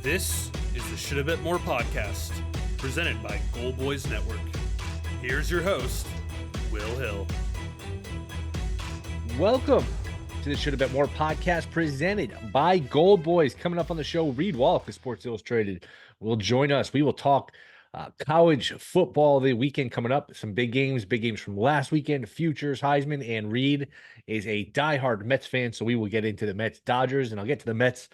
This is the Shoulda Bet More podcast, presented by Gold Boys Network. Here's your host, Will Hill. Welcome to the Shoulda Bet More podcast, presented by Gold Boys. Coming up on the show, Reed Wallach of Sports Illustrated will join us. We will talk college football the weekend coming up. Some big games from last weekend, futures, Heisman, and Reed is a diehard Mets fan, so we will get into the Mets-Dodgers, and I'll get to the Mets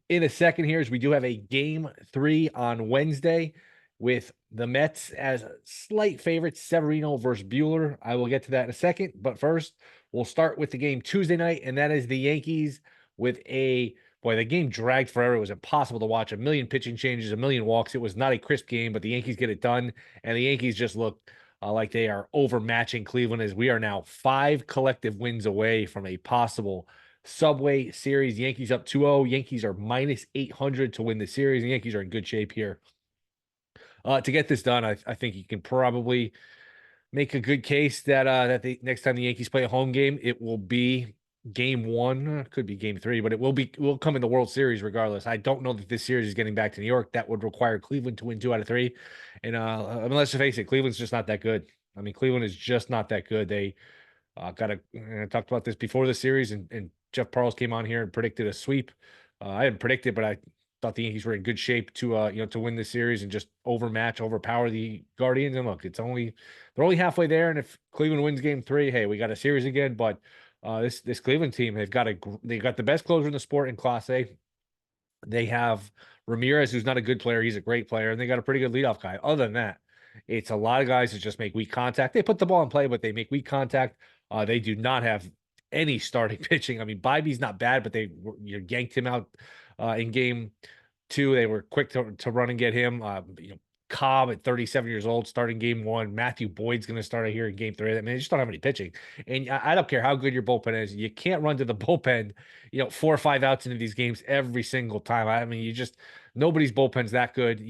in a second here, as we do have a Game 3 on Wednesday with the Mets as slight favorites, Severino versus Buehler. I will get to that in a second, but first, we'll start with the game Tuesday night, and that is the Yankees with the game dragged forever. It was impossible to watch. A million pitching changes, a million walks. It was not a crisp game, but the Yankees get it done, and the Yankees just look like they are overmatching Cleveland, as we are now 5 collective wins away from a possible Subway Series. Yankees up 2-0. Yankees are minus 800 to win the series. The Yankees are in good shape here. To get this done, I think you can probably make a good case that the next time the Yankees play a home game, it will be Game 1. Could be Game 3, but it will come in the World Series regardless. I don't know that this series is getting back to New York. That would require Cleveland to win 2 out of 3. And let's just face it, Cleveland's just not that good. I mean, Cleveland is just not that good. They I talked about this before the series, and Jeff Parles came on here and predicted a sweep. I didn't predict it, but I thought the Yankees were in good shape to win the series and just overpower the Guardians. And look, they're only halfway there. And if Cleveland wins Game 3, hey, we got a series again. But this Cleveland team, they've got the best closer in the sport in Class A. They have Ramirez, who's not a good player. He's a great player, and they got a pretty good leadoff guy. Other than that, it's a lot of guys that just make weak contact. They put the ball in play, but they make weak contact. They do not have any starting pitching. I mean, Bybee's not bad, but they yanked him out in Game 2. They were quick to run and get him. Cobb at 37 years old starting Game 1. Matthew Boyd's going to start here in Game 3. I mean, they just don't have any pitching. And I don't care how good your bullpen is. You can't run to the bullpen, 4 or 5 outs into these games every single time. I mean, nobody's bullpen's that good.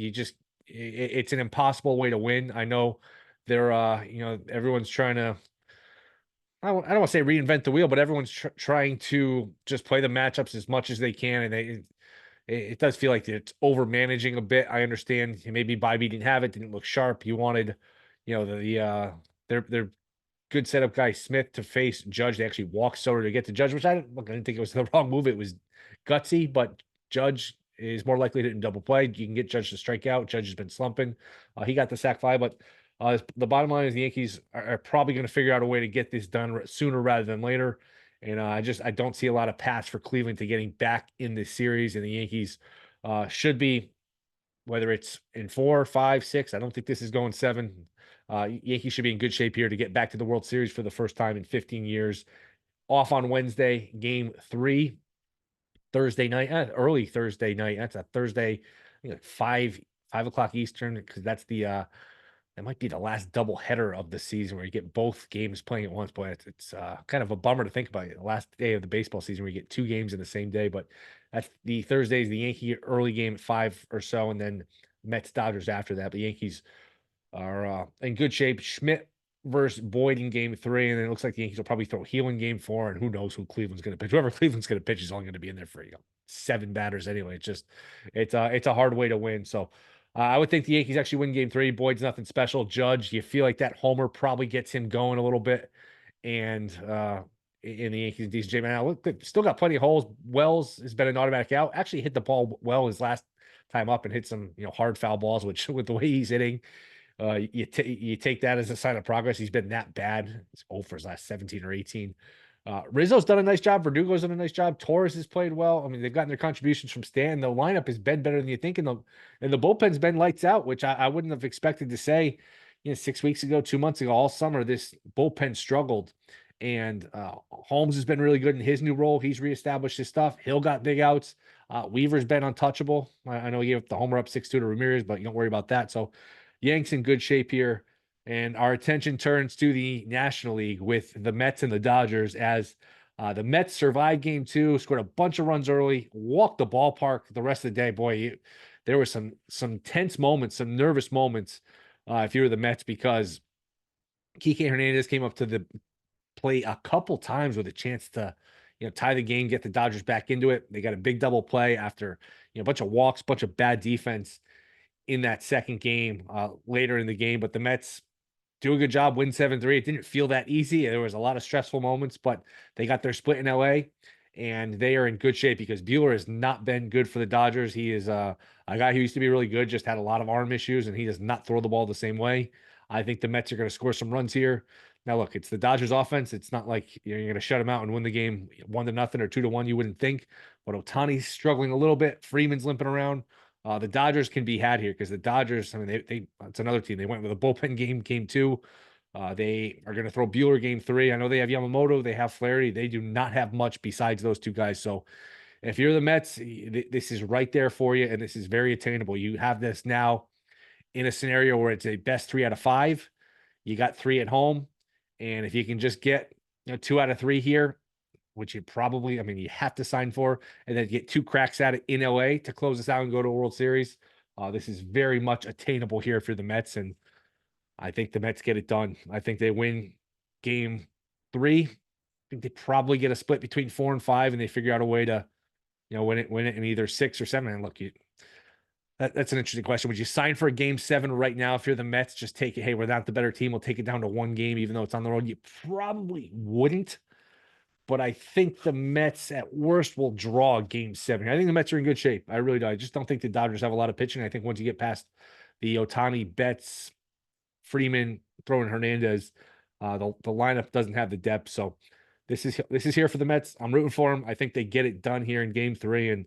It's an impossible way to win. I know they're, everyone's trying to, I don't want to say reinvent the wheel, but everyone's trying to just play the matchups as much as they can. And it does feel like it's over managing a bit. I understand maybe Bybee didn't have it, didn't look sharp. He wanted, their good setup guy Smith to face Judge. They actually walked Soto to get to Judge, which I didn't think it was the wrong move. It was gutsy, but Judge is more likely to double play. You can get Judge to strike out. Judge has been slumping. He got the sack fly, but the bottom line is the Yankees are probably going to figure out a way to get this done sooner rather than later. And I don't see a lot of paths for Cleveland to getting back in this series. And the Yankees should be, whether it's in 4, 5, 6. I don't think this is going 7. Yankees should be in good shape here to get back to the World Series for the first time in 15 years. Off on Wednesday, Game 3, Thursday night, early Thursday night. That's a Thursday, like 5 o'clock Eastern, because that's that might be the last double header of the season where you get both games playing at once. Boy, it's kind of a bummer to think about it. The last day of the baseball season where you get 2 games in the same day. But that's the Thursday is the Yankee early game at 5 or so, and then Mets-Dodgers after that. But the Yankees are in good shape. Schmidt versus Boyd in Game 3, and then it looks like the Yankees will probably throw Heel in Game 4, and who knows who Cleveland's going to pitch. Whoever Cleveland's going to pitch is only going to be in there for 7 batters anyway. It's a hard way to win. So I would think the Yankees actually win Game 3. Boyd's nothing special. Judge, you feel like that homer probably gets him going a little bit. And in the Yankees, DCJ, man, look, they've still got plenty of holes. Wells has been an automatic out. Actually hit the ball well his last time up and hit some hard foul balls, which with the way he's hitting, you take that as a sign of progress. He's been that bad. He's 0 for his last 17 or 18. Rizzo's done a nice job. Verdugo's done a nice job. Torres has played well. I mean, they've gotten their contributions from Stan. The lineup has been better than you think, and the bullpen's been lights out, which I wouldn't have expected to say 6 weeks ago, 2 months ago. All summer, this bullpen struggled, and Holmes has been really good in his new role. He's reestablished his stuff. Hill got big outs. Weaver's been untouchable. I know he gave up the homer up 6-2 to Ramirez, but you don't worry about that. So Yanks in good shape here. And our attention turns to the National League with the Mets and the Dodgers, as the Mets survived Game 2, scored a bunch of runs early, walked the ballpark the rest of the day. Boy, there were some tense moments, some nervous moments if you were the Mets, because Kike Hernandez came up to the plate a couple times with a chance to tie the game, get the Dodgers back into it. They got a big double play after a bunch of walks, bunch of bad defense in that second game later in the game. But the Mets do a good job, win 7-3. It didn't feel that easy. There was a lot of stressful moments, but they got their split in LA, and they are in good shape because Buehler has not been good for the Dodgers. He is a guy who used to be really good, just had a lot of arm issues, and he does not throw the ball the same way. I think the Mets are going to score some runs here. Now, look, it's the Dodgers offense. It's not like you're going to shut them out and win the game 1-0 or 2-1. You wouldn't think, but Ohtani's struggling a little bit. Freeman's limping around. The Dodgers can be had here because the Dodgers, I mean, it's another team. They went with a bullpen game 2. They are going to throw Buehler game 3. I know they have Yamamoto, they have Flaherty. They do not have much besides those two guys. So if you're the Mets, this is right there for you, and this is very attainable. You have this now in a scenario where it's a best 3 out of 5. You got 3 at home, and if you can just get 2 out of 3 here, which you probably, I mean, you have to sign for, and then get 2 cracks at it in LA to close this out and go to a World Series. This is very much attainable here for the Mets, and I think the Mets get it done. I think they win game 3. I think they probably get a split between 4 and 5, and they figure out a way to, win it in either 6 or 7. And look, that's an interesting question. Would you sign for a game 7 right now if you're the Mets? Just take it. Hey, we're not the better team. We'll take it down to 1 game, even though it's on the road. You probably wouldn't. But I think the Mets at worst will draw game 7. I think the Mets are in good shape. I really do. I just don't think the Dodgers have a lot of pitching. I think once you get past the Ohtani, Betts, Freeman, throwing Hernandez, the lineup doesn't have the depth. So this is here for the Mets. I'm rooting for them. I think they get it done here in game 3. And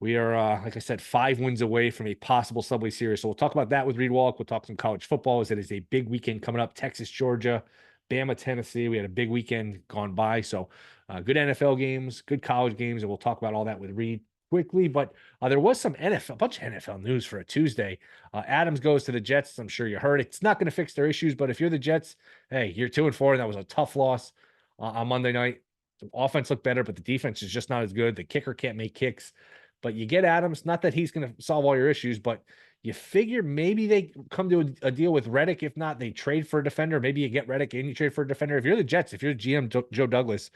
we are, like I said, 5 wins away from a possible Subway Series. So we'll talk about that with Reed Wallach. We'll talk some college football as it is a big weekend coming up. Texas, Georgia, Bama, Tennessee. We had a big weekend gone by. So good NFL games, good college games, and we'll talk about all that with Reed quickly. But there was some a bunch of NFL news for a Tuesday. Adams goes to the Jets. I'm sure you heard it. It's not going to fix their issues, but if you're the Jets, hey, you're 2-4, and that was a tough loss on Monday night. The offense looked better, but the defense is just not as good. The kicker can't make kicks. But you get Adams, not that he's going to solve all your issues, but you figure maybe they come to a deal with Reddick. If not, they trade for a defender. Maybe you get Reddick and you trade for a defender. If you're the Jets, if you're GM Joe Douglas,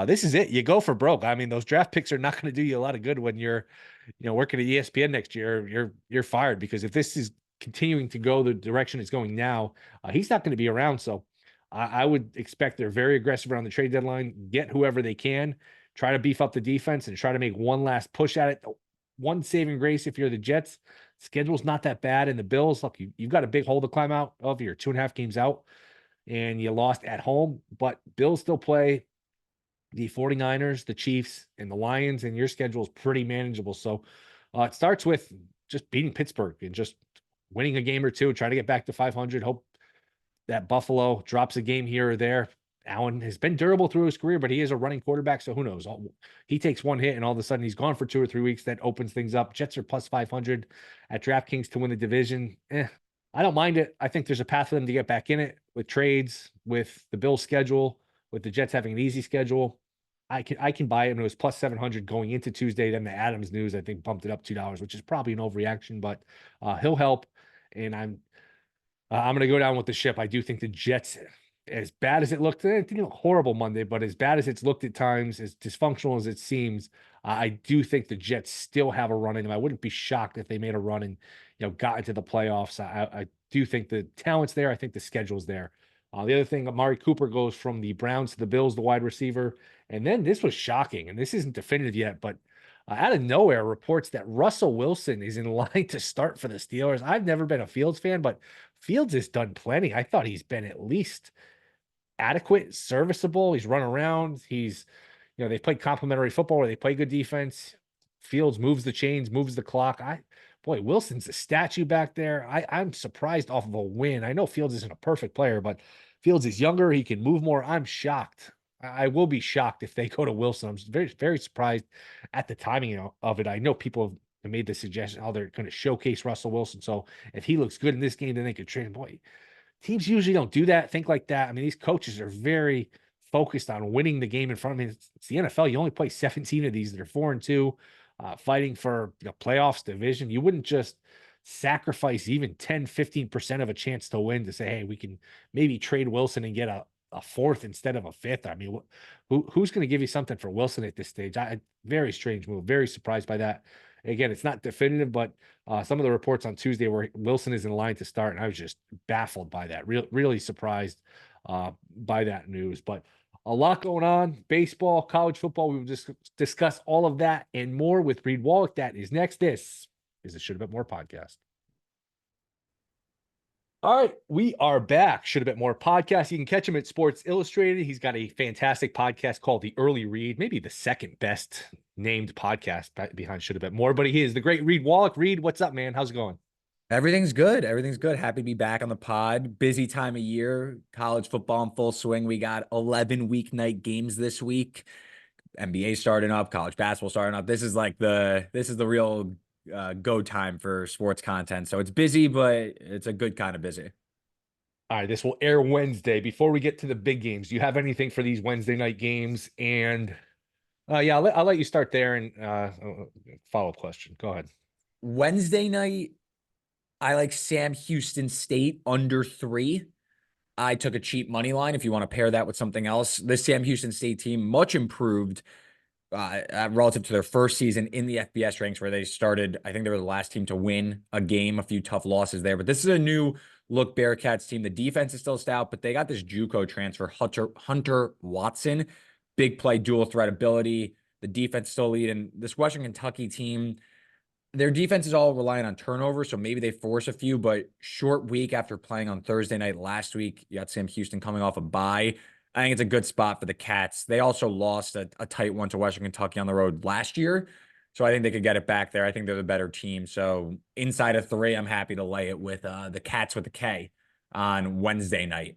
this is it. You go for broke. I mean, those draft picks are not going to do you a lot of good when you're, working at ESPN next year. You're fired, because if this is continuing to go the direction it's going now, he's not going to be around. So I would expect they're very aggressive around the trade deadline. Get whoever they can. Try to beef up the defense and try to make one last push at it. One saving grace if you're the Jets, schedule's not that bad. And the Bills, look, you've got a big hole to climb out of. You're 2.5 games out, and you lost at home. But Bills still play the 49ers, the Chiefs, and the Lions, and your schedule is pretty manageable. So it starts with just beating Pittsburgh and just winning a game or 2, try to get back to 500. Hope that Buffalo drops a game here or there. Allen has been durable through his career, but he is a running quarterback, so who knows? He takes one hit, and all of a sudden he's gone for 2 or 3 weeks. That opens things up. Jets are plus 500 at DraftKings to win the division. I don't mind it. I think there's a path for them to get back in it with trades, with the Bills' schedule, with the Jets having an easy schedule. I can buy it, and it was plus 700 going into Tuesday. Then the Adams news, I think, bumped it up $2, which is probably an overreaction, but he'll help. And I'm going to go down with the ship. I do think the Jets, as bad as it looked, it didn't look horrible Monday, but as bad as it's looked at times, as dysfunctional as it seems, I do think the Jets still have a run in them. I wouldn't be shocked if they made a run and got into the playoffs. I do think the talent's there. I think the schedule's there. The other thing, Amari Cooper goes from the Browns to the Bills, the wide receiver, and then this was shocking, and this isn't definitive yet, but out of nowhere, reports that Russell Wilson is in line to start for the Steelers. I've never been a Fields fan, but Fields has done plenty. I thought he's been at least adequate, serviceable. He's run around. He's, they played complementary football where they play good defense. Fields moves the chains, moves the clock. Wilson's a statue back there. I'm surprised off of a win. I know Fields isn't a perfect player, but Fields is younger. He can move more. I'm shocked. I will be shocked if they go to Wilson. I'm very, very surprised at the timing of it. I know people have made the suggestion, they're going to showcase Russell Wilson. So if he looks good in this game, then they could trade him. Boy, teams usually don't do that, think like that. I mean, these coaches are very focused on winning the game in front of me. It's the NFL. You only play 17 of these that are 4-2, fighting for playoffs, division. You wouldn't just sacrifice even 10, 15% of a chance to win to say, hey, we can maybe trade Wilson and get a 4th instead of a 5th. I mean, who's going to give you something for Wilson at this stage? Very strange move. Very surprised by that. Again, it's not definitive, but some of the reports on Tuesday where Wilson is in line to start, and I was just baffled by that. Really surprised by that news. But a lot going on. Baseball, college football. We will just discuss all of that and more with Reed Wallach. That is next. This is the Shoulda Bet More podcast. All right, we are back. Shoulda Bet More podcast. You can catch him at Sports Illustrated. He's got a fantastic podcast called The Early Read, maybe the second best named podcast behind Shoulda Bet More. But he is the great Reed Wallach. Reed, what's up, man? How's it going? Everything's good. Everything's good. Happy to be back on the pod. Busy time of year. College football in full swing. We got 11 weeknight games this week. NBA starting up, college basketball starting up. This is the real go time for sports content. So it's busy, but it's a good kind of busy. All right, this will air Wednesday. Before we get to the big games, do you have anything for these Wednesday night games? And yeah, I'll let you start there and follow-up question. Go ahead. Wednesday night, I like Sam Houston State under 3. I took a cheap money line. If you want to pair that with something else, this Sam Houston State team much improved relative to their first season in the FBS ranks, where they started. I think they were the last team to win a game. A few tough losses there, but this is a new look Bearcats team. The defense is still stout, but they got this JUCO transfer, Hunter Watson, big play, dual threat ability. The defense still leading. This Western Kentucky team, their defense is all relying on turnovers, so maybe they force a few, but short week after playing on Thursday night last week. You got Sam Houston coming off a bye. I think it's a good spot for the Cats. They also lost a tight one to Western Kentucky on the road last year, so I think they could get it back there. I think they're the better team. So inside of 3, I'm happy to lay it with the Cats with a K on Wednesday night.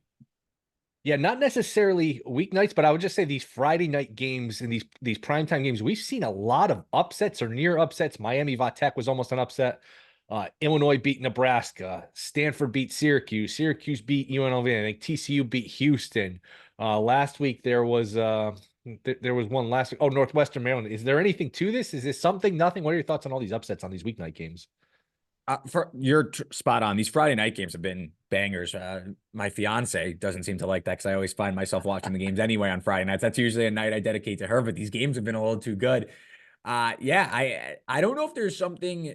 Yeah, not necessarily weeknights, but I would just say these Friday night games and these primetime games, we've seen a lot of upsets or near upsets. Miami Vatech was almost an upset. Illinois beat Nebraska. Stanford beat Syracuse. Syracuse beat UNLV. I think TCU beat Houston. Last week there was one last week. Oh, Northwestern Maryland. Is there anything to this? Is this something? Nothing? What are your thoughts on all these upsets on these weeknight games? For you're spot on. These Friday night games have been bangers. My fiance doesn't seem to like that because I always find myself watching the games anyway on Friday nights. That's usually a night I dedicate to her, but these games have been a little too good. Yeah, I don't know if there's something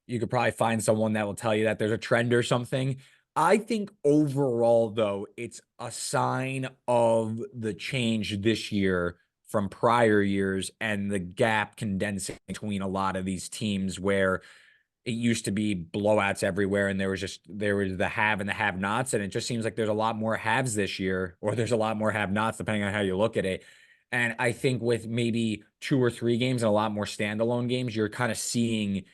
you could probably find someone that will tell you that there's a trend or something. I think overall, though, it's a sign of the change this year from prior years and the gap condensing between a lot of these teams where it used to be blowouts everywhere, and there was the have and the have-nots, and it just seems like there's a lot more haves this year, or there's a lot more have-nots, depending on how you look at it. And I think with maybe 2 or 3 games and a lot more standalone games, you're kind of seeing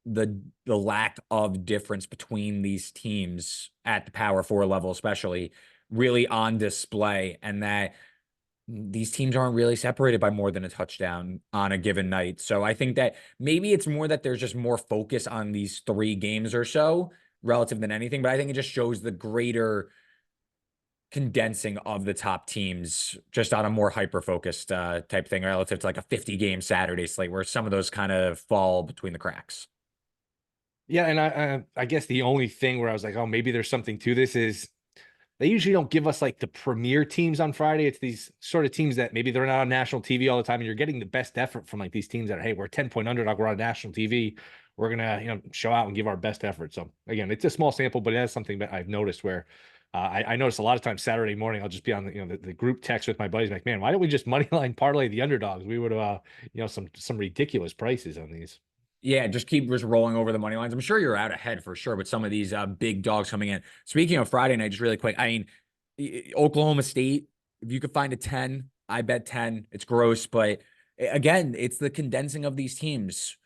the lack of difference between these teams at the Power 4 level, especially, really on display, and that these teams aren't really separated by more than a touchdown on a given night. So I think that maybe it's more that there's just more focus on these 3 games or so relative than anything, but I think it just shows the greater condensing of the top teams just on a more hyper-focused type thing relative to like a 50-game Saturday slate where some of those kind of fall between the cracks. Yeah, and I guess the only thing where I was like, oh, maybe there's something to this is they usually don't give us like the premier teams on Friday. It's these sort of teams that maybe they're not on national TV all the time, and you're getting the best effort from like these teams that are, hey, we're 10-point underdog, we're on national TV, we're gonna show out and give our best effort. So again, it's a small sample, but it is something that I've noticed where I noticed a lot of times Saturday morning I'll just be on the group text with my buddies like, man, why don't we just moneyline parlay the underdogs? We would some ridiculous prices on these. Yeah, just keep rolling over the money lines. I'm sure you're out ahead for sure with some of these big dogs coming in. Speaking of Friday night, just really quick, I mean, Oklahoma State, if you could find a 10, I bet 10. It's gross, but again, it's the condensing of these teams.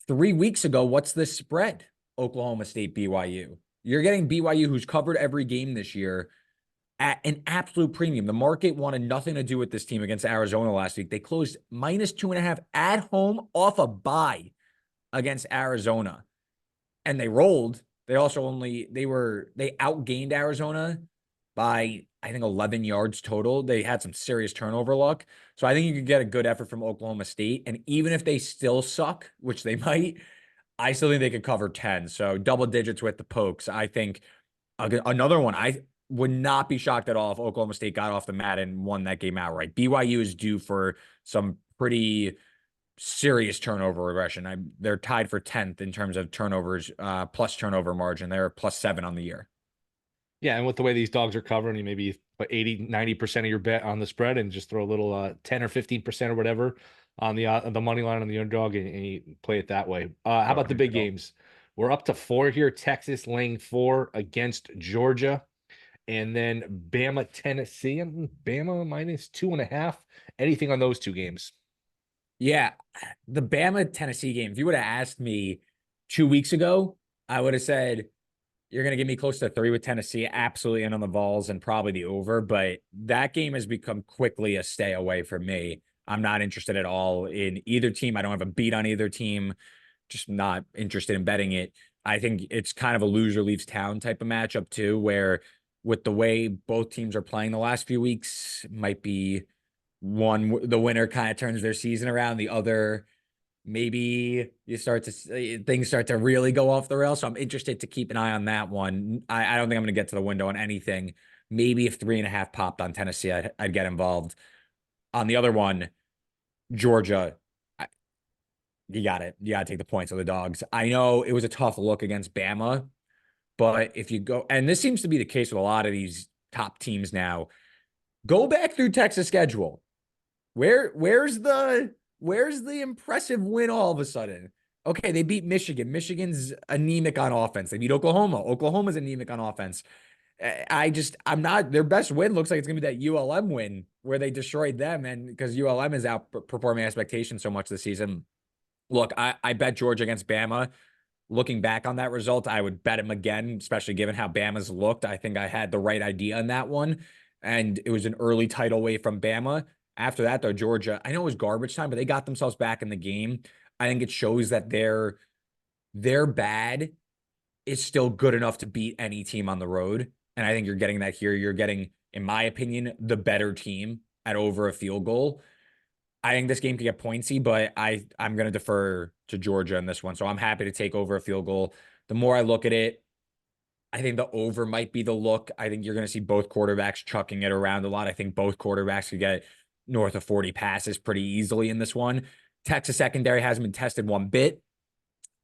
3 weeks ago, what's the spread? Oklahoma State, BYU. You're getting BYU, who's covered every game this year, at an absolute premium. The market wanted nothing to do with this team against Arizona last week. They closed -2.5 at home off a bye against Arizona, and they rolled. They also they outgained Arizona by, I think, 11 yards total. They had some serious turnover luck. So I think you could get a good effort from Oklahoma State. And even if they still suck, which they might, I still think they could cover 10. So double digits with the pokes. I think another one, I would not be shocked at all if Oklahoma State got off the mat and won that game outright. BYU is due for some pretty serious turnover regression. They're tied for 10th in terms of turnovers, plus turnover margin. They're +7 on the year. Yeah, and with the way these dogs are covering, you maybe put 80-90% of your bet on the spread and just throw a little 10 or 15% or whatever on the money line on the underdog and you play it that way. How about the big games? We're up to 4 here. Texas laying 4 against Georgia. And then Bama, Tennessee, and Bama -2.5. Anything on those two games? Yeah, the Bama Tennessee game. If you would have asked me 2 weeks ago, I would have said you're going to give me close to 3 with Tennessee, absolutely in on the Vols and probably the over. But that game has become quickly a stay away for me. I'm not interested at all in either team. I don't have a beat on either team. Just not interested in betting it. I think it's kind of a loser leaves town type of matchup too, where with the way both teams are playing the last few weeks, might be one, the winner kind of turns their season around. The other, maybe you start to things start to really go off the rails. So I'm interested to keep an eye on that one. I don't think I'm going to get to the window on anything. Maybe if 3.5 popped on Tennessee, I'd get involved. On the other one, Georgia, you got it. You got to take the points of the dogs. I know it was a tough look against Bama, but if you go, and this seems to be the case with a lot of these top teams now, go back through Texas schedule. Where's the impressive win all of a sudden? Okay, they beat Michigan. Michigan's anemic on offense. They beat Oklahoma. Oklahoma's anemic on offense. I'm not, their best win looks like it's gonna be that ULM win where they destroyed them, and because ULM is outperforming expectations so much this season. Look, I bet Georgia against Bama. Looking back on that result, I would bet him again, especially given how Bama's looked. I think I had the right idea on that one. And it was an early title away from Bama. After that, though, Georgia, I know it was garbage time, but they got themselves back in the game. I think it shows that their bad is still good enough to beat any team on the road. And I think you're getting that here. You're getting, in my opinion, the better team at over a field goal. I think this game could get pointsy, but I'm going to defer to Georgia in this one. So I'm happy to take over a field goal. The more I look at it, I think the over might be the look. I think you're going to see both quarterbacks chucking it around a lot. I think both quarterbacks could get north of 40 passes pretty easily in this one. Texas secondary hasn't been tested one bit.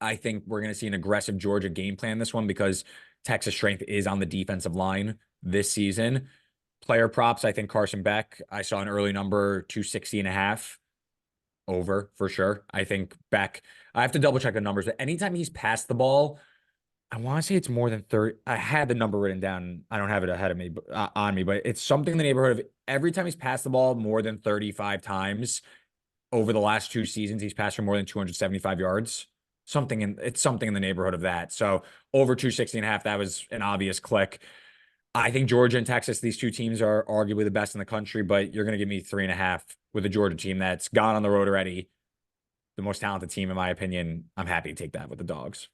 I think we're going to see an aggressive Georgia game plan this one because Texas strength is on the defensive line this season. Player props, I think Carson Beck, I saw an early number, 260.5 over for sure. I think Beck, I have to double check the numbers, but anytime he's passed the ball, I want to say it's more than 30. I had the number written down. I don't have it ahead of me, on me, but it's something in the neighborhood of every time he's passed the ball more than 35 times over the last 2 seasons, he's passed for more than 275 yards. It's something in the neighborhood of that. So over 260.5, that was an obvious click. I think Georgia and Texas, these two teams are arguably the best in the country, but you're going to give me 3.5 with a Georgia team that's gone on the road already. The most talented team, in my opinion. I'm happy to take that with the dogs.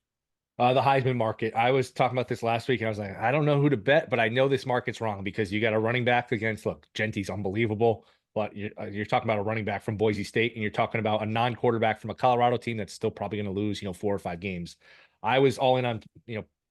The Heisman market. I was talking about this last week, and I was like, I don't know who to bet, but I know this market's wrong because you got a running back against, look, Genty's unbelievable, but you're talking about a running back from Boise State, and you're talking about a non-quarterback from a Colorado team that's still probably going to lose, 4 or 5 games. I was all in on,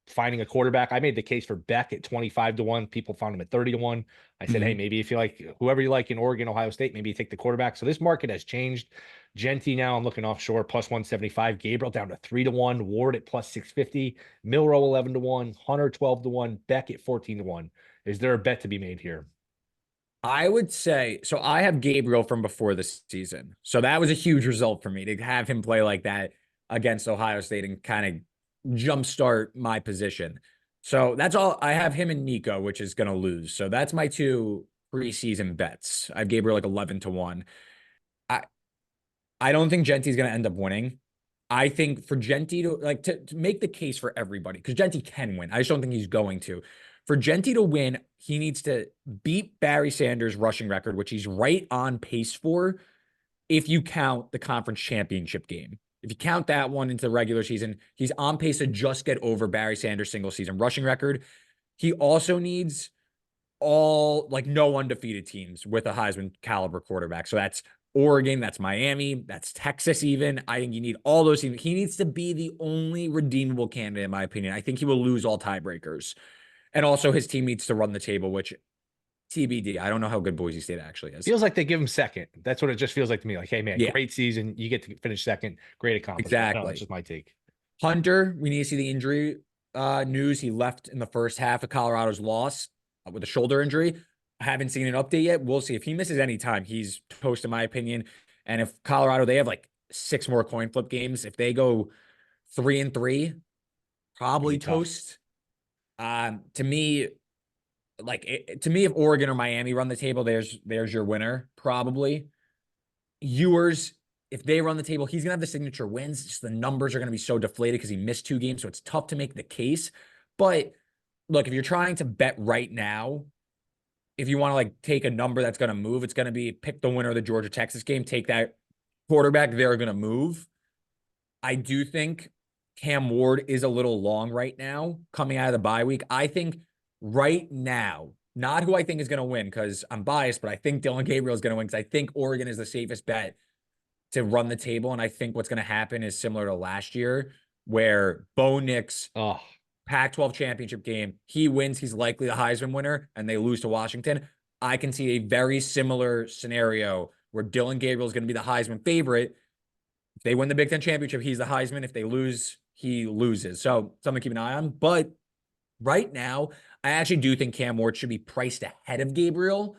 finding a quarterback. I made the case for Beck at 25-1. People found him at 30-1. I said, hey, maybe if you like whoever you like in Oregon, Ohio State, maybe you take the quarterback. So this market has changed. Genty now, I'm looking offshore, +175. Gabriel down to 3-1. Ward at +650. Milrow 11-1. Hunter 12-1. Beck at 14-1. Is there a bet to be made here? I would say, so I have Gabriel from before this season. So that was a huge result for me to have him play like that against Ohio State and kind of jumpstart my position. So that's all. I have him and Nico, which is going to lose. So that's my 2 preseason bets. I have Gabriel like 11-1. I don't think Genty's going to end up winning. I think for Genty to make the case for everybody, because Genty can win. I just don't think he's going to. For Genty to win, he needs to beat Barry Sanders' rushing record, which he's right on pace for if you count the conference championship game. If you count that one into the regular season, he's on pace to just get over Barry Sanders' single season rushing record. He also needs no undefeated teams with a Heisman caliber quarterback. So that's Oregon, that's Miami, that's Texas even. I think you need all those teams. He needs to be the only redeemable candidate, in my opinion. I think he will lose all tiebreakers. And also his team needs to run the table, which TBD. I don't know how good Boise State actually is. Feels like they give him second. That's what it just feels like to me. Like, hey, man, Yeah, great season. You get to finish second. Great accomplishment. I don't know, that's exactly. just my take. Hunter, we need to see the injury news. He left in the first half of Colorado's loss with a shoulder injury. I haven't seen an update yet. We'll see. If he misses any time, he's toast, in my opinion. And if Colorado, they have like 6 more coin flip games. If they go 3-3, probably toast. To me, if Oregon or Miami run the table, there's your winner, probably. Ewers, if they run the table, he's going to have the signature wins. Just the numbers are going to be so deflated because he missed 2 games. So it's tough to make the case. But look, if you're trying to bet right now, if you want to like take a number that's going to move, it's going to be pick the winner of the Georgia-Texas game, take that quarterback, they're going to move. I do think Cam Ward is a little long right now coming out of the bye week. I think right now, not who I think is going to win because I'm biased, but I think Dylan Gabriel is going to win because I think Oregon is the safest bet to run the table. And I think what's going to happen is similar to last year where Bo Nix, Pac-12 championship game, he wins, he's likely the Heisman winner, and they lose to Washington. I can see a very similar scenario where Dylan Gabriel is going to be the Heisman favorite. If they win the Big Ten championship, he's the Heisman. If they lose, he loses. So something to keep an eye on. But right now, I actually do think Cam Ward should be priced ahead of Gabriel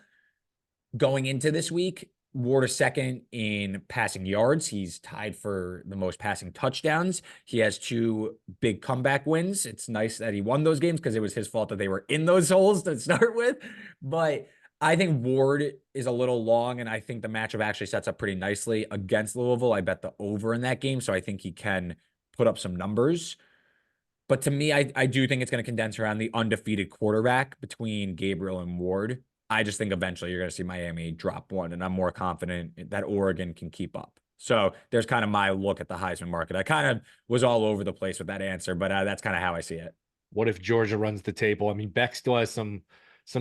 going into this week. Ward is second in passing yards. He's tied for the most passing touchdowns. He has 2 big comeback wins. It's nice that he won those games because it was his fault that they were in those holes to start with. But I think Ward is a little long, and I think the matchup actually sets up pretty nicely against Louisville. I bet the over in that game, so I think he can put up some numbers. But to me, I do think it's going to condense around the undefeated quarterback between Gabriel and Ward. I just think eventually you're going to see Miami drop one, and I'm more confident that Oregon can keep up. So there's kind of my look at the Heisman market. I kind of was all over the place with that answer, but that's kind of how I see it. What if Georgia runs the table? I mean, Beck still has some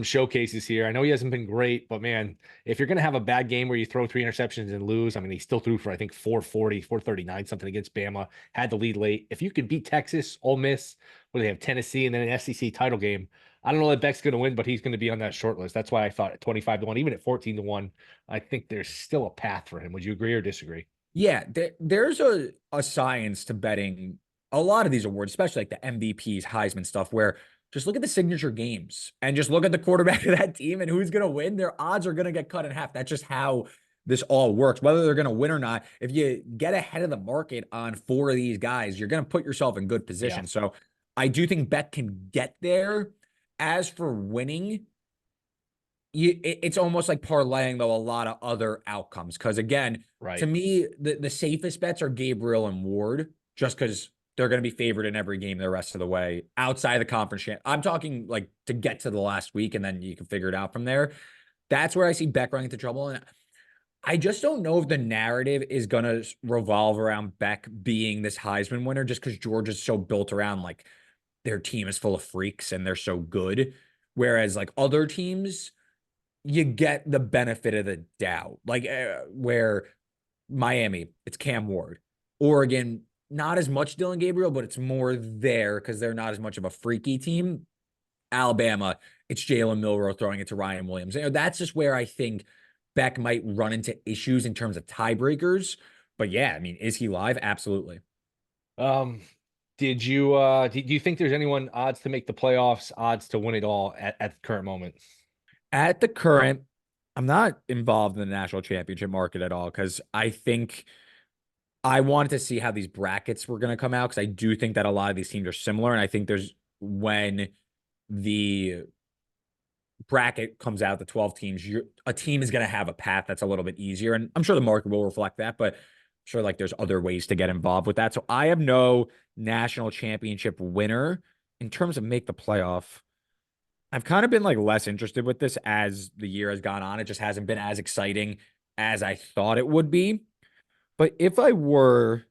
showcases here. I know he hasn't been great, but man, if you're going to have a bad game where you throw 3 interceptions and lose, I mean, he still threw for, I think, 440, 439, something against Bama, had the lead late. If you could beat Texas, Ole Miss, where they have Tennessee, and then an SEC title game, I don't know that Beck's going to win, but he's going to be on that short list. That's why I thought at 25-1, even at 14-1, I think there's still a path for him. Would you agree or disagree? Yeah, there's a science to betting a lot of these awards, especially like the MVPs, Heisman stuff, where just look at the signature games and just look at the quarterback of that team and who's going to win. Their odds are going to get cut in half. That's just how this all works, whether they're going to win or not. If you get ahead of the market on 4 of these guys, you're going to put yourself in good position. Yeah. So I do think Beck can get there. As for winning, it's almost like parlaying, though, a lot of other outcomes. Because, again, to me, the safest bets are Gabriel and Ward, just because they're going to be favored in every game the rest of the way outside the conference. I'm talking like to get to the last week, and then you can figure it out from there. That's where I see Beck running into trouble. And I just don't know if the narrative is going to revolve around Beck being this Heisman winner, just because Georgia's so built around like their team is full of freaks and they're so good. Whereas like other teams, you get the benefit of the doubt. Like where Miami, it's Cam Ward. Oregon, not as much Dylan Gabriel, but it's more there because they're not as much of a freaky team. Alabama, it's Jalen Milroe throwing it to Ryan Williams. You know, that's just where I think Beck might run into issues in terms of tiebreakers. But yeah, I mean, is he live? Absolutely. Did you do you think there's anyone odds to make the playoffs, odds to win it all at the current moment? At the current, I'm not involved in the national championship market at all because I think I wanted to see how these brackets were going to come out because I do think that a lot of these teams are similar. And I think when the bracket comes out, the 12 teams, a team is going to have a path that's a little bit easier. And I'm sure the market will reflect that, but I'm sure like there's other ways to get involved with that. So I have no national championship winner in terms of make the playoff. I've kind of been like less interested with this as the year has gone on. It just hasn't been as exciting as I thought it would be. But if I were,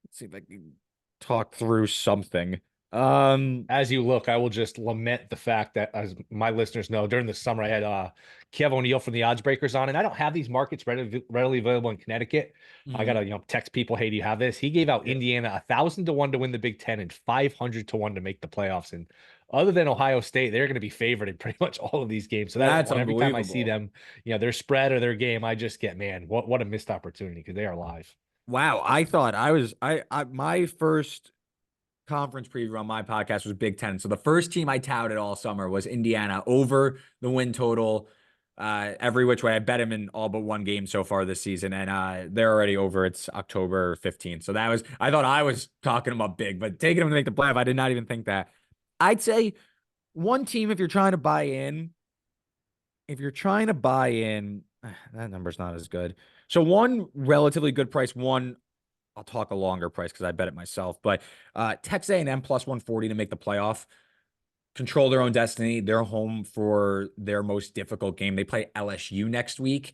let's see if I can talk through something. As you look, I will just lament the fact that, as my listeners know, during the summer I had Kev O'Neill from the Odds Breakers on, and I don't have these markets readily available in Connecticut. I gotta text people, hey, do you have this? He gave out Indiana 1,000 to 1 to win the Big Ten and 500 to 1 to make the playoffs. And other than Ohio State, they're going to be favored in pretty much all of these games. So That's every time I see unbelievable. them, their spread or their game, I just get, man, what a missed opportunity because they are live. Wow, I thought I my first conference preview on my podcast was Big Ten. So the first team I touted all summer was Indiana over the win total. Every which way. I bet him in all but one game so far this season, and they're already over. It's October 15th. So I thought I was talking them up big, but taking them to make the playoff, I did not even think that. I'd say one team, if you're trying to buy in, that number's not as good. So one relatively good price, one I'll talk a longer price because I bet it myself. But Texas A&M plus 140 to make the playoff. Control their own destiny. They're home for their most difficult game. They play LSU next week,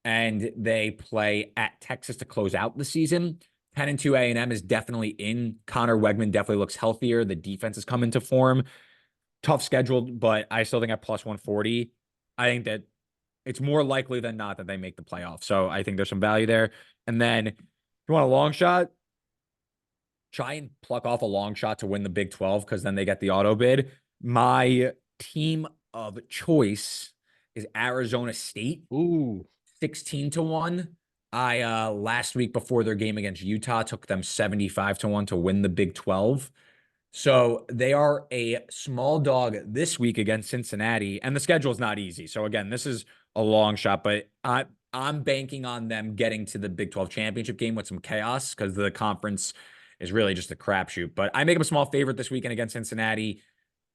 and they play at Texas to close out the season. 10-2 A&M is definitely in. Connor Wegman definitely looks healthier. The defense has come into form. Tough schedule, but I still think at plus 140, I think that it's more likely than not that they make the playoff. So I think there's some value there. And then if you want a long shot, try and pluck off a long shot to win the Big 12 because then they get the auto bid. My team of choice is Arizona State. Ooh, 16-1. I last week before their game against Utah took them 75-1 to win the Big 12. So they are a small dog this week against Cincinnati, and the schedule is not easy. So again, this is a long shot, but I'm banking on them getting to the Big 12 championship game with some chaos because the conference is really just a crapshoot. But I make them a small favorite this weekend against Cincinnati.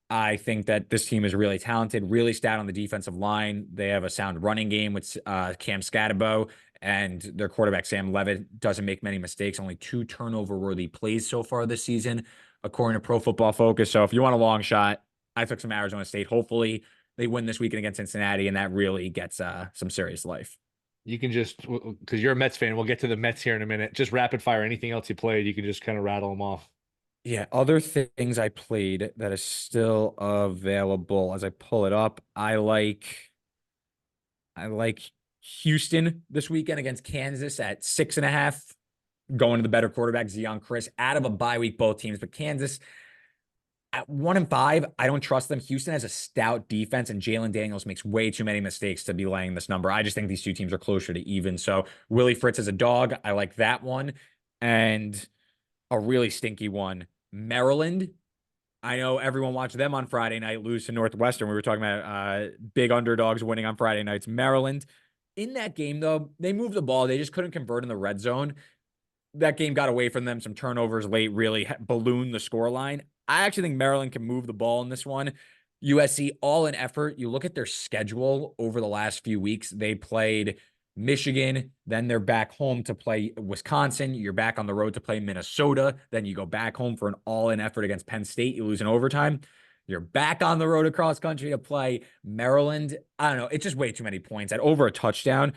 I think that this team is really talented, really stout on the defensive line. They have a sound running game with Cam Scatterbo, and their quarterback, Sam Levitt, doesn't make many mistakes. Only 2 turnover-worthy plays so far this season, according to Pro Football Focus. So if you want a long shot, I took some Arizona State. Hopefully they win this weekend against Cincinnati, and that really gets some serious life. you can just, because you're a Mets fan, we'll get to the Mets here in a minute. Just rapid fire anything else you played. You can just kind of rattle them off. Yeah, other things I played that is still available as I pull it up. I like Houston this weekend against Kansas at 6.5. Going to the better quarterback, Zion Chris, out of a bye week, both teams. But Kansas at 1-5, I don't trust them. Houston has a stout defense, and Jalen Daniels makes way too many mistakes to be laying this number. I just think these two teams are closer to even. So Willie Fritz is a dog. I like that one. And a really stinky one, Maryland. I know everyone watched them on Friday night lose to Northwestern. We were talking about big underdogs winning on Friday nights. Maryland, in that game, though, they moved the ball. They just couldn't convert in the red zone. That game got away from them. Some turnovers late really ballooned the scoreline. I actually think Maryland can move the ball in this one. USC, all in effort. You look at their schedule over the last few weeks. They played Michigan, then they're back home to play Wisconsin. You're back on the road to play Minnesota. Then you go back home for an all-in effort against Penn State. You lose in overtime. You're back on the road across country to play Maryland. I don't know. It's just way too many points at over a touchdown.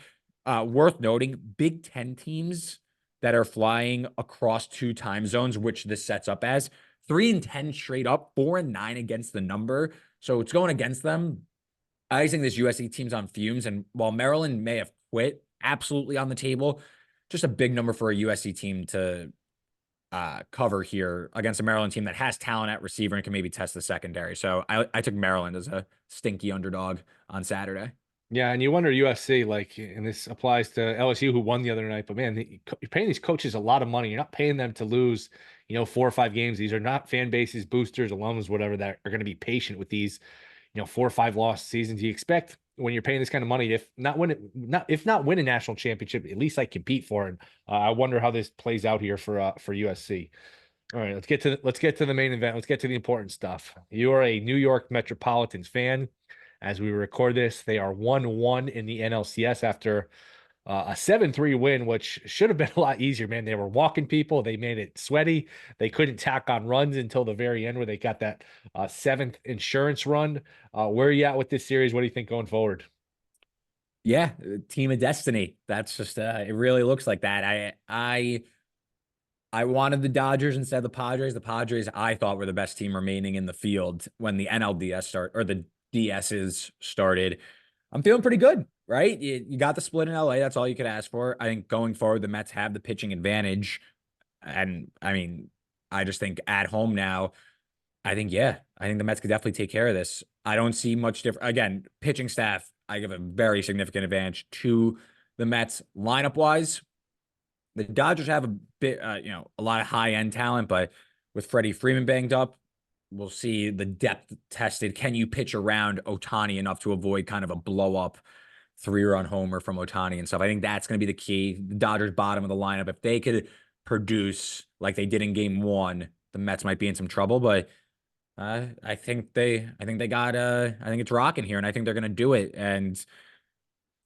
Worth noting, Big Ten teams that are flying across 2 time zones, which this sets up as 3-10 straight up, 4-9 against the number. So it's going against them. I think this USC team's on fumes. And while Maryland may have quit, absolutely on the table, just a big number for a USC team to cover here against a Maryland team that has talent at receiver and can maybe test the secondary. So I took Maryland as a stinky underdog on Saturday. Yeah, and you wonder USC, and this applies to LSU who won the other night, but man, you're paying these coaches a lot of money. You're not paying them to lose, 4 or 5 games. These are not fan bases, boosters, alums, whatever, that are going to be patient with these, 4 or 5 loss seasons. You expect when you're paying this kind of money, if not win a national championship, at least compete for it. I wonder how this plays out here for USC. All right, let's get to the main event. Let's get to the important stuff. You are a New York Metropolitans fan. As we record this, they are 1-1 in the NLCS after a 7-3 win, which should have been a lot easier, man. They were walking people. They made it sweaty. They couldn't tack on runs until the very end where they got that 7th insurance run. Where are you at with this series? What do you think going forward? Yeah, team of destiny. That's just it really looks like that. I wanted the Dodgers instead of the Padres. The Padres I thought were the best team remaining in the field when the the DSs started. I'm feeling pretty good, right? You got the split in LA. That's all you could ask for. I think going forward, the Mets have the pitching advantage. And I mean, I just think at home now, I think, yeah, I think the Mets could definitely take care of this. I don't see much different. Again, pitching staff, I give a very significant advantage to the Mets lineup wise. The Dodgers have a bit, a lot of high end talent, but with Freddie Freeman banged up, we'll see the depth tested. Can you pitch around Ohtani enough to avoid kind of a blow up 3-run homer from Ohtani and stuff? I think that's going to be the key. The Dodgers bottom of the lineup, if they could produce like they did in game one, the Mets might be in some trouble, but I think it's rocking here, and I think they're gonna do it. And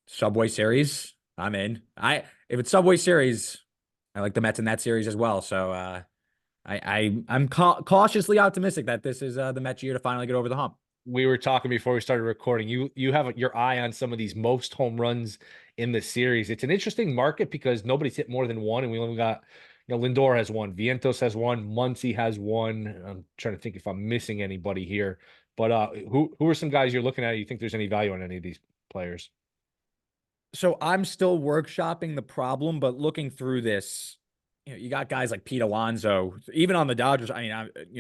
Subway Series, I'm in. If it's Subway Series, I like the Mets in that series as well. So I'm cautiously optimistic that this is the Mets year to finally get over the hump. We were talking before we started recording. You have your eye on some of these most home runs in the series. It's an interesting market because nobody's hit more than one, and we only got, Lindor has one, Vientos has one, Muncy has one. I'm trying to think if I'm missing anybody here. But who are some guys you're looking at? You think there's any value on any of these players? So I'm still workshopping the problem, but looking through this, you got guys like Pete Alonso, even on the Dodgers. I mean,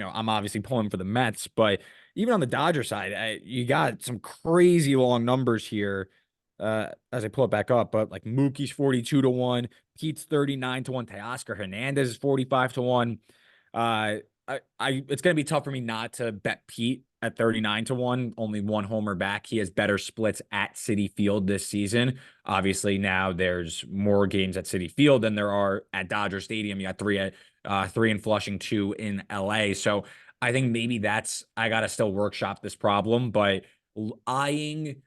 I'm obviously pulling for the Mets, but even on the Dodger side, you got some crazy long numbers here. As I pull it back up, but like Mookie's 42-1, Pete's 39-1, Teoscar Hernandez is 45-1. It's gonna be tough for me not to bet Pete at 39-1, only one homer back. He has better splits at Citi Field this season. Obviously, now there's more games at Citi Field than there are at Dodger Stadium. You got three in Flushing, two in LA. So I think maybe I gotta still workshop this problem, but eyeing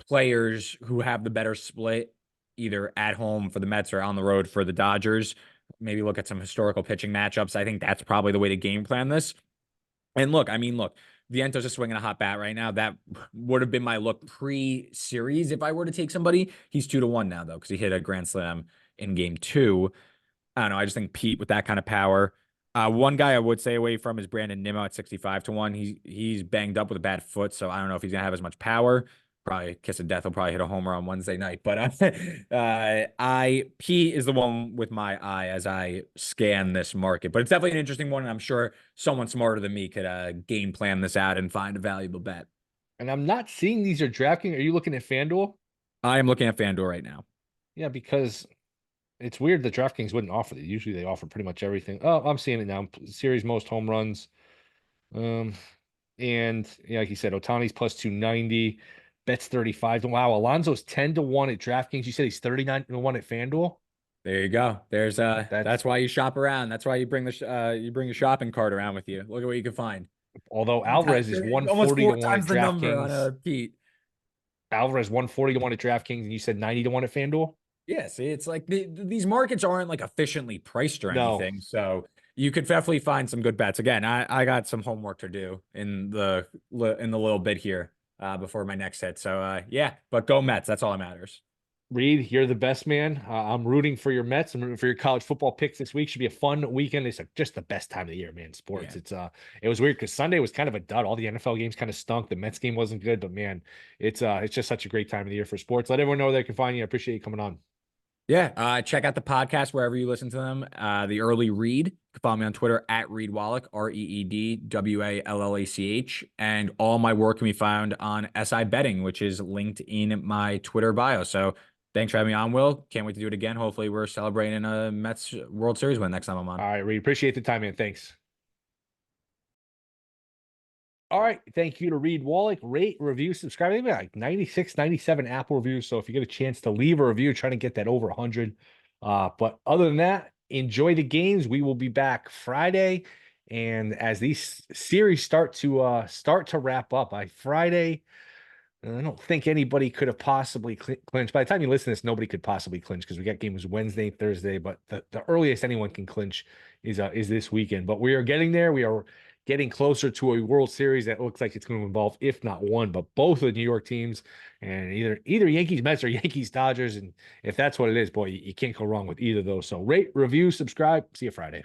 players who have the better split, either at home for the Mets or on the road for the Dodgers. Maybe look at some historical pitching matchups. I think that's probably the way to game plan this. And look, Vientos is swinging a hot bat right now. That would have been my look pre-series if I were to take somebody. He's 2-1 now, though, because he hit a grand slam in game two. I don't know. I just think Pete with that kind of power. One guy I would stay away from is Brandon Nimmo at 65-1. He's banged up with a bad foot, so I don't know if he's gonna have as much power. Probably kiss of death. Will probably hit a homer on Wednesday night, but Pete is the one with my eye as I scan this market. But it's definitely an interesting one, and I'm sure someone smarter than me could game plan this out and find a valuable bet. And I'm not seeing these are DraftKings. Are you looking at FanDuel? I am looking at FanDuel right now. Yeah, because it's weird that DraftKings wouldn't offer that. Usually they offer pretty much everything. Oh, I'm seeing it now. Series most home runs. And like you said, Otani's plus 290, bets 35. Wow, Alonso's 10-1 at DraftKings. You said he's 39-1 at FanDuel. There you go. There's that's why you shop around. That's why you bring your shopping cart around with you. Look at what you can find. Although Alvarez is 140-1 at DraftKings. Pete. Alvarez 140-1 at DraftKings, and you said 90-1 at FanDuel. Yeah, see, it's like these markets aren't like efficiently priced or anything. So you could definitely find some good bets. Again, I got some homework to do in the little bit here before my next hit. So yeah, but go Mets. That's all that matters. Reed, you're the best man. I'm rooting for your Mets. I'm rooting for your college football picks this week. Should be a fun weekend. It's just the best time of the year, man. Sports. Yeah. It was weird because Sunday was kind of a dud. All the NFL games kind of stunk. The Mets game wasn't good, but man, it's just such a great time of the year for sports. Let everyone know they can find you. I appreciate you coming on. Yeah, check out the podcast wherever you listen to them. The Early Read. You can follow me on Twitter at Reed Wallach, ReedWallach. And all my work can be found on SI Betting, which is linked in my Twitter bio. So thanks for having me on, Will. Can't wait to do it again. Hopefully we're celebrating a Mets World Series win next time I'm on. All right, Reed. Appreciate the time, man. Thanks. All right. Thank you to Reed Wallach. Rate, review, subscribe. Maybe like 96, 97 Apple reviews. So if you get a chance to leave a review, trying to get that over 100. But other than that, enjoy the games. We will be back Friday. And as these series start to wrap up by Friday, I don't think anybody could have possibly clinched. By the time you listen to this, nobody could possibly clinch because we got games Wednesday, Thursday. But the earliest anyone can clinch is this weekend. But we are getting there. We are getting closer to a World Series that looks like it's going to involve, if not one, but both of the New York teams, and either Yankees Mets or Yankees Dodgers. And if that's what it is, boy, you can't go wrong with either of those. So rate, review, subscribe. See you Friday.